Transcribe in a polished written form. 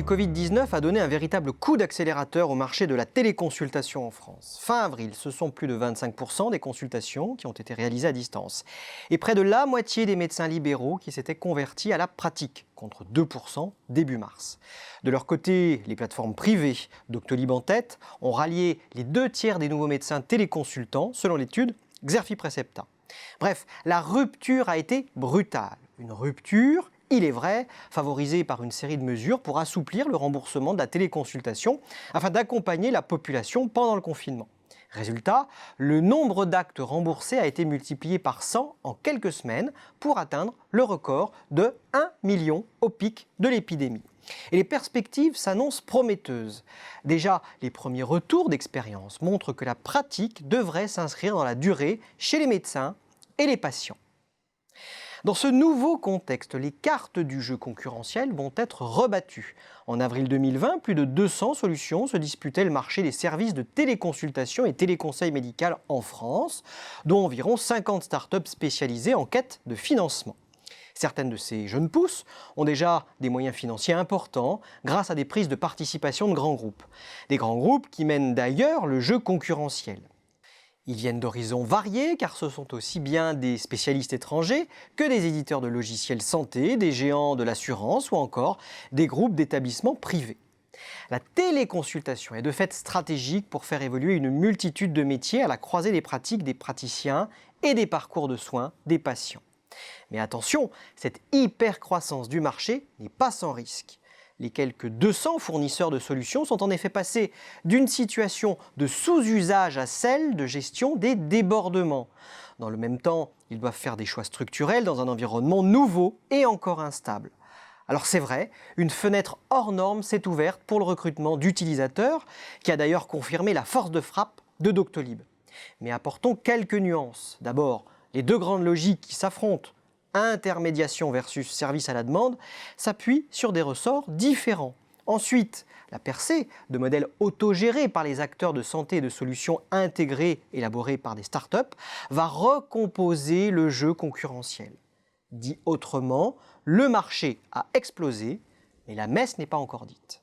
du Covid-19 a donné un véritable coup d'accélérateur au marché de la téléconsultation en France. Fin avril, ce sont plus de 25% des consultations qui ont été réalisées à distance. Et près de la moitié des médecins libéraux qui s'étaient convertis à la pratique, contre 2% début mars. De leur côté, les plateformes privées, Doctolib en tête, ont rallié les 2 tiers des nouveaux médecins téléconsultants, selon l'étude Xerfi-Precepta. Bref, la rupture a été brutale. Une rupture, il est vrai, favorisée par une série de mesures pour assouplir le remboursement de la téléconsultation afin d'accompagner la population pendant le confinement. Résultat, le nombre d'actes remboursés a été multiplié par 100 en quelques semaines pour atteindre le record de 1 million au pic de l'épidémie. Et les perspectives s'annoncent prometteuses. Déjà, les premiers retours d'expérience montrent que la pratique devrait s'inscrire dans la durée chez les médecins et les patients. Dans ce nouveau contexte, les cartes du jeu concurrentiel vont être rebattues. En avril 2020, plus de 200 solutions se disputaient le marché des services de téléconsultation et téléconseil médical en France, dont environ 50 startups spécialisées en quête de financement. Certaines de ces jeunes pousses ont déjà des moyens financiers importants grâce à des prises de participation de grands groupes. Des grands groupes qui mènent d'ailleurs le jeu concurrentiel. Ils viennent d'horizons variés car ce sont aussi bien des spécialistes étrangers que des éditeurs de logiciels santé, des géants de l'assurance ou encore des groupes d'établissements privés. La téléconsultation est de fait stratégique pour faire évoluer une multitude de métiers à la croisée des pratiques des praticiens et des parcours de soins des patients. Mais attention, cette hypercroissance du marché n'est pas sans risque. Les quelques 200 fournisseurs de solutions sont en effet passés d'une situation de sous-usage à celle de gestion des débordements. Dans le même temps, ils doivent faire des choix structurels dans un environnement nouveau et encore instable. Alors c'est vrai, une fenêtre hors norme s'est ouverte pour le recrutement d'utilisateurs, qui a d'ailleurs confirmé la force de frappe de Doctolib. Mais apportons quelques nuances. D'abord, les deux grandes logiques qui s'affrontent, intermédiation versus service à la demande, s'appuie sur des ressorts différents. Ensuite, la percée de modèles autogérés par les acteurs de santé et de solutions intégrées élaborées par des startups va recomposer le jeu concurrentiel. Dit autrement, le marché a explosé, mais la messe n'est pas encore dite.